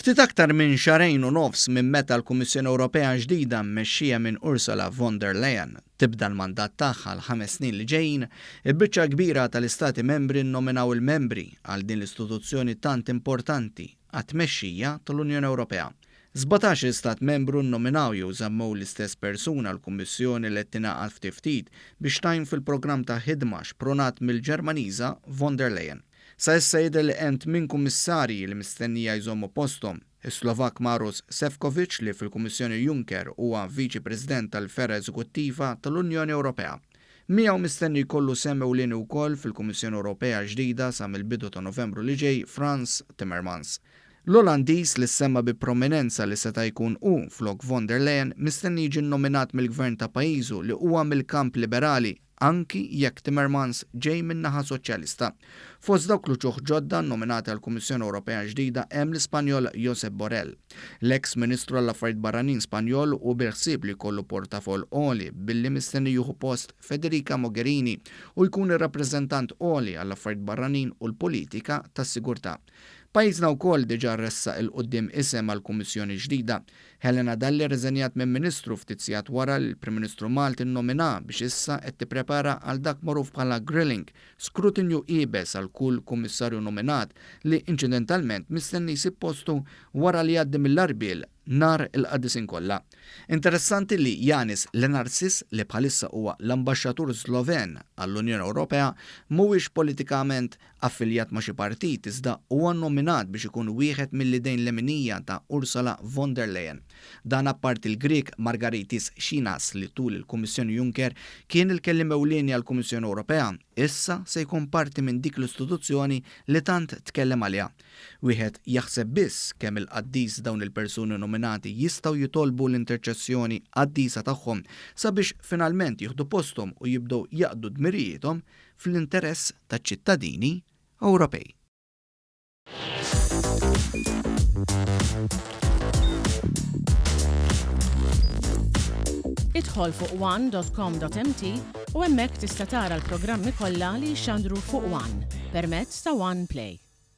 Ftit aktar minn xarejn u nofs minn meta l-Kummissjoni Ewropea ġdida mmexxija minn Ursula von der Leyen tibda l-mandat tagħha l-5 snin li ġejjin, il-biċċa kbira tal-Istati membri nnominaw il-membri għal din l-istituzzjoni tant importanti għat-tmexxija tal-Unjoni Ewropea. 17 stat membru nnominaw jew żammew l-istess persuna l-Kummissjoni li tingħaqad ftit biex tajn fil-programm ta' ħidma xpronat mill-Ġermaniża von der Leyen. Sa issa jidher li hemm 8 kummissarji li mistennija jżommu posthom. Is-Slovak Maroš Šefčovič li fil-Kummissjoni Juncker huwa Viċi President tal-Sfera Eżekuttiva tal-Unjoni Ewropea. Miegħu mistenni jkollu semm ewlieni wkoll fil-Kummissjoni Ewropea ġdida sa mill-bidu ta' Novembru li ġej Frans Timmermans. L-Olandiż li semma bi prominenza li seta' jkun flok von der Leyen mistenni jiġi nominat mill-Gvern ta' pajjiżu li huwa mill-kamp liberali anki jekk Timmermans ġej min-naħa soċjalista. Fost dawk l-ġuħ ġodda nominati għall-Kummissjoni Ewropea ġdida hemm l-Ispanjol Josep Borrell, l-eks Ministru għall-Affarijiet Barranin Spanjol u bil-ħsieb li jkollu portafol għoli billi mistenni jieħu post Federica Mogherini u jkun ir-rappreżentant għoli għall-Affarijiet Barranin u l-Politika tas-Sigurtà. Pajjiżna wkoll diġà ressaq il-qudiem isem għall-Kummissjoni ġdida. Helena Dalli riżenjat minn Ministru ftit sigħat wara li l-Prim-Ministru Malti nnomina biex issa qed tipprepara għal dak magħruf bħala grilling, skrutinju qiebes għal kull kummissarju nominat li inċidentalment mistenni jsib postu wara li jgħaddi mill-arbiel nhar il-qadisin kollha. Interessanti li Yanis Lenarsis li bħalissa huwa l-ambaxxatur Sloven għall-Unjoni Ewropea mhuwiex politikament affiljat ma' xi partit iżda huwa nominat biex ikun wieħed mill-idejn leminija ta' Ursula von der Leyen. Dan apparti il-Grieg Margaritis Xinas li tul il-Kummissjoni Juncker kien il-kellim ewlieni għall-Kummissjoni Ewropea, issa se jkun parti minn dik l-istituzzjoni li tant tkellem għaliha. Wieħed jaħseb biss kemm il-qaddis dawn il-persuni nominati jistgħu jitolbu l-interċessjoni qaddisa tagħhom sabiex finalment jieħdu posthom u jibdew jaqdu dmirijietom fl-interess taċ-ċittadini Ewropej. Idħol fuq one.com.mt u hemmhekk tista' tara l-programmi kollha li jxandru fuq One permezz ta' One Play.